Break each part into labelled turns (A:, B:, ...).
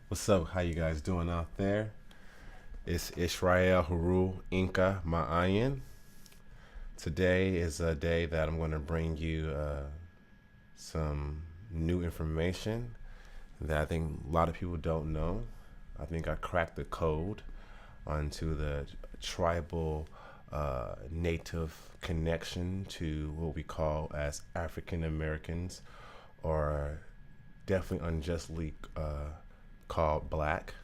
A: What's up? How you guys doing out there? It's Israel Haru Inca Ma'ayan. Today is a day that I'm going to bring you some new information that I think a lot of people don't know. I think I cracked the code onto the tribal native connection to what we call as African Americans, or definitely unjustly called black,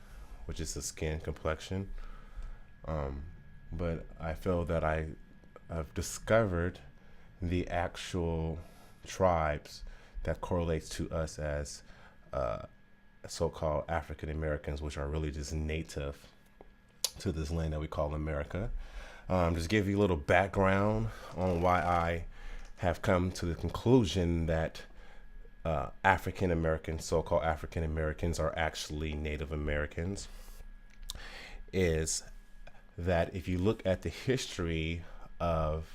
A: which is the skin complexion. Um, but I feel that I've discovered the actual tribes that correlates to us as uh, so-called African Americans, which are really just native to this land that we call America. Just give you a little background on why I have come to the conclusion that African Americans, so-called African Americans, are actually Native Americans. Is that if you look at the history of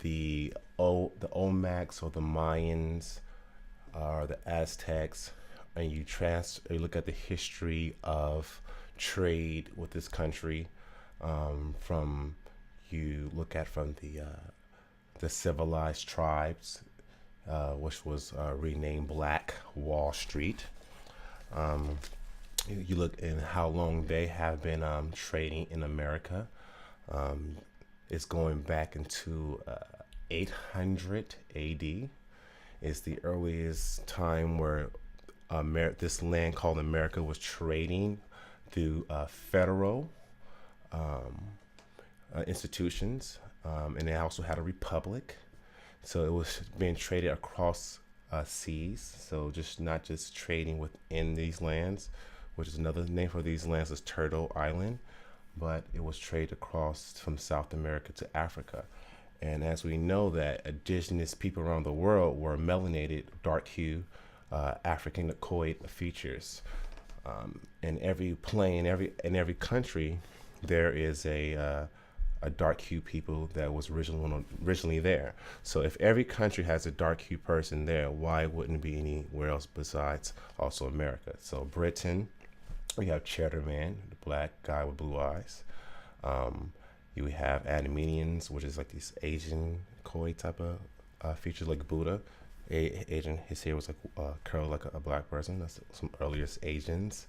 A: the Olmecs or the Mayans or the Aztecs, and you look at the history of trade with this country, from you look at from the civilized tribes, which was renamed Black Wall Street. Um, you look in how long they have been trading in America. Um, it's going back into 800 AD. Is the earliest time where this land called America was trading through federal um, institutions, and they also had a republic. So it was being traded across seas. So just not just trading within these lands, which is another name for these lands is Turtle Island, but it was traded across from South America to Africa. And as we know that indigenous people around the world were melanated, dark hue, Africanoid features. In every plane, in every country, there is a dark hue people that was originally there. So if every country has a dark hue person there, why wouldn't it be anywhere else besides also America? So Britain, we have Cheddar Man, the black guy with blue eyes. You have Armenians, which is like these Asian koi type of features, like Buddha. Asian, his hair was like curled like a black person. That's some earliest Asians.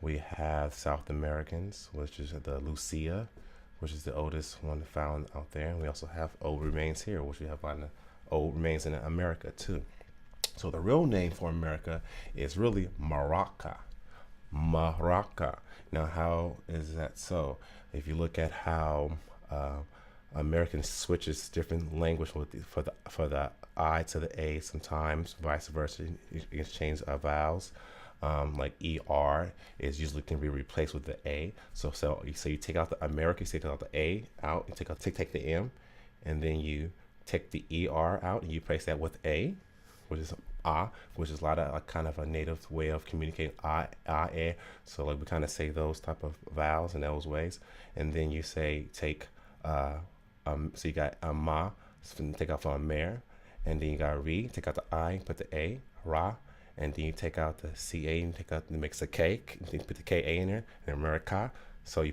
A: We have South Americans, which is the Lucia, which is the oldest one found out there. And we also have old remains here, which we have on the old remains in America too. So the real name for America is really Maraka. Maraka. Now, how is that so? If you look at how American switches different language for the I to the A, sometimes vice versa, you exchange vowels. Like ER is usually can be replaced with the A. So you take out the America, you take out the A out, you take the M, and then you take the ER out and you replace that with A, which is which is a lot of kind of a native way of communicating A. So like we kind of say those type of vowels in those ways, and then you say take so you got ma, so take out from mare, and then you got re, take out the I, put the A, ra, and then you take out the CA and take out the mix of K, and then you put the KA in there, and then Maraka. So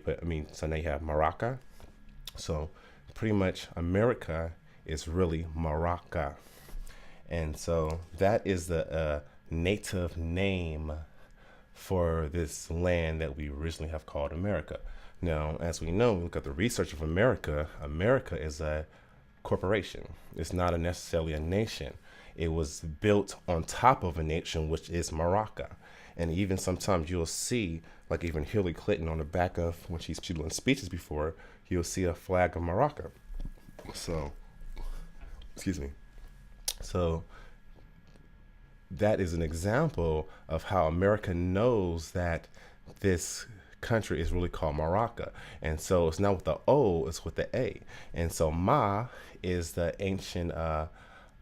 A: so now you have Maraka. So pretty much America is really Maraka. And so that is the native name for this land that we originally have called America. Now, as we know, look at the research of America. America is a corporation. It's not necessarily a nation. It was built on top of a nation, which is Maraka. And even sometimes you'll see, like even Hillary Clinton on the back of when she's doing speeches before, you'll see a flag of Maraka. So, excuse me. So that is an example of how America knows that this country is really called Maraka. And so it's not with the O, it's with the A. And so Ma is the ancient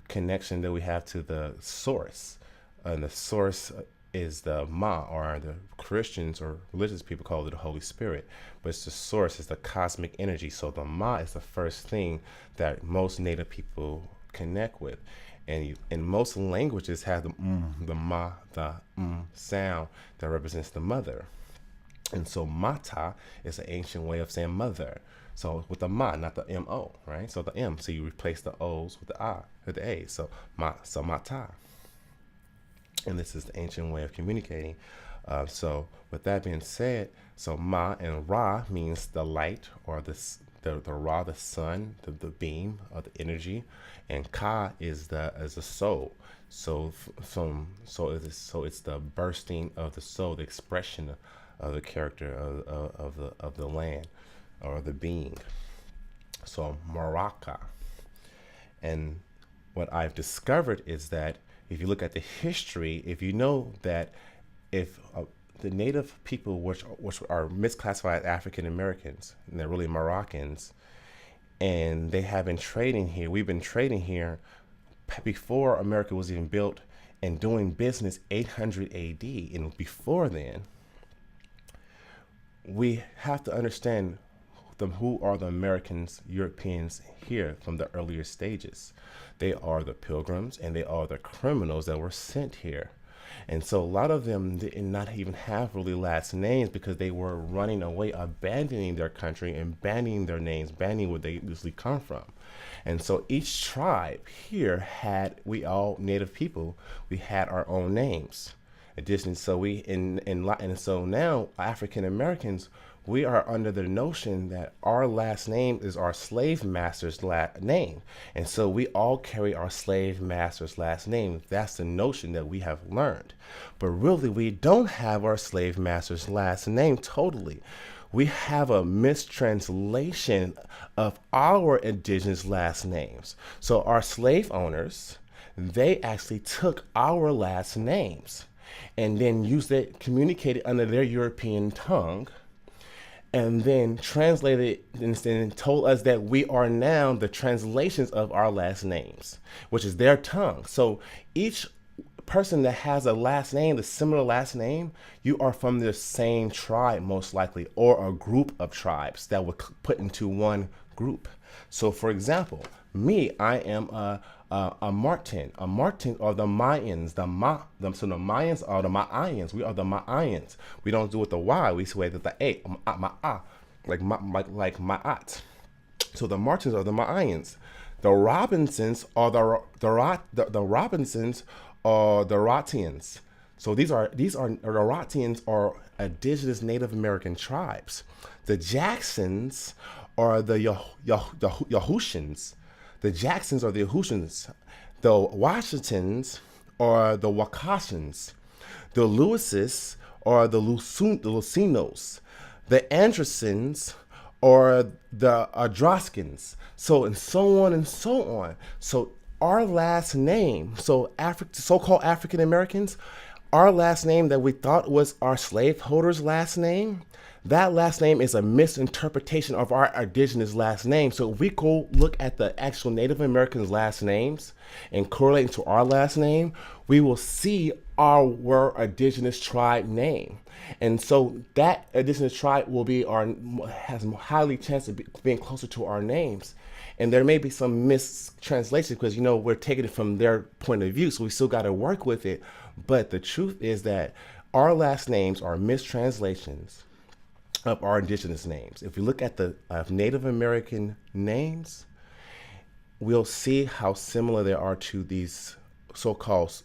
A: connection that we have to the source. And the source is the Ma, or the Christians or religious people call it the Holy Spirit. But it's the source, it's the cosmic energy. So the Ma is the first thing that most Native people connect with. And in most languages have the ma, the sound that represents the mother. And so mata is an ancient way of saying mother. So with the ma, not the mo, right? So the m. So you replace the o's with the a, with the a. So mata. And this is the ancient way of communicating. So with that being said, so ma and ra means the light, or the ra, the sun, the beam of the energy, and ka is the soul. So it's the bursting of the soul, the expression of the character of the land or the being. So Maraka. And what I've discovered is that if you look at the history, if you know that if the native people, which are misclassified as African Americans, and they're really Moroccans, and they have been trading here. We've been trading here before America was even built and doing business 800 AD. And before then, we have to understand who are the Americans, Europeans here from the earlier stages. They are the pilgrims and they are the criminals that were sent here. And so a lot of them did not even have really last names because they were running away, abandoning their country and banning their names, banning where they usually come from. And so each tribe here had, we all native people, we had our own names. Additionally, so and so now African Americans, we are under the notion that our last name is our slave master's name. And so we all carry our slave master's last name. That's the notion that we have learned. But really, we don't have our slave master's last name totally. We have a mistranslation of our indigenous last names. So our slave owners, they actually took our last names and then used it, communicated under their European tongue, and then translated and told us that we are now the translations of our last names, which is their tongue. So each person that has a last name, the similar last name, you are from the same tribe most likely, or a group of tribes that were put into one group. So for example, me, I am a Martin. A Martin are the Mayans. So the Mayans are the Maayans. We are the Maayans. We don't do it with the Y. We say that the A, like Ma'at. So the Martins are the Maayans. The Robinsons are the Robinsons are the Rotians. So these are the Rotians are indigenous Native American tribes. The Jacksons are the Yahushans. The Jacksons are the Yahushans. The Washingtons are the Wakashans. The Lewises are the Lucinos. The Andersons are the Adroskins. So and so on and so on. So our last name, so-called African Americans, our last name that we thought was our slaveholders' last name, that last name is a misinterpretation of our indigenous last name. So if we go look at the actual Native Americans' last names and correlate to our last name, we will see our indigenous tribe name. And so that indigenous tribe will be has highly chance of being closer to our names. And there may be some mistranslation because, we're taking it from their point of view. So we still got to work with it. But the truth is that our last names are mistranslations of our indigenous names. If you look at the Native American names, we'll see how similar they are to these so-called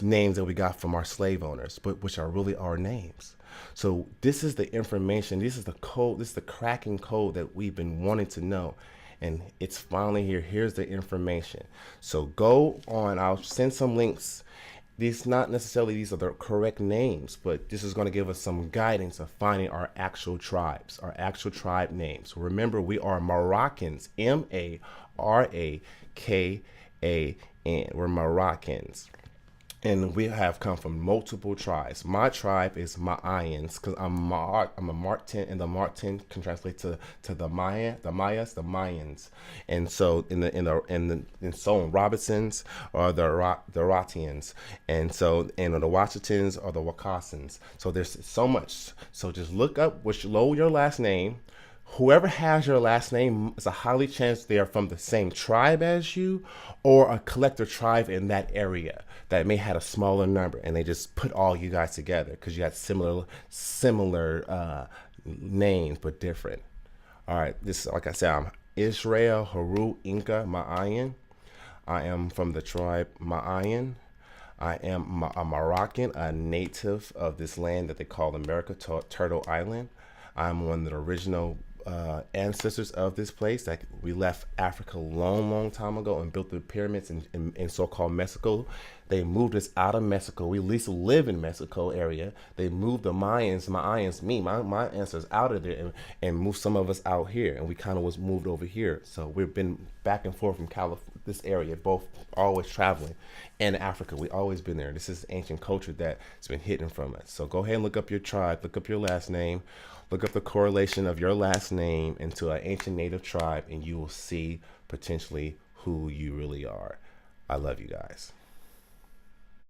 A: names that we got from our slave owners, but which are really our names. So this is the information, this is the code, this is the cracking code that we've been wanting to know. And it's finally here. Here's the information. So go on, I'll send some links. These are the correct names, but this is going to give us some guidance of finding our actual tribes, our actual tribe names. Remember, we are Moroccans, Marakan. We're Moroccans. And we have come from multiple tribes. My tribe is Maayans because I'm a Martin, and the Martin can translate to the Mayas, the Mayans. And so Robinsons are the Rotians, and the Washingtons are the Wakasans. So there's so much. So just look up, lower your last name, whoever has your last name is a highly chance they are from the same tribe as you, or a collective tribe in that area that may have a smaller number, and they just put all you guys together because you had similar names but different. All right, this, like I said, I'm Israel Haru Inca Maayan. I am from the tribe Maayan. I am a Moroccan, a native of this land that they call America, Turtle Island. I'm one of the original ancestors of this place. That we left Africa a long, long time ago and built the pyramids in so-called Mexico. They moved us out of Mexico. We at least live in Mexico area. They moved the my ancestors out of there and moved some of us out here. And we kind of was moved over here. So we've been back and forth from California, this area, both always traveling. And Africa, we always been there. This is ancient culture that's been hidden from us. So go ahead and look up your tribe, look up your last name, look up the correlation of your last name into an ancient native tribe, and you will see potentially who you really are. I love you guys.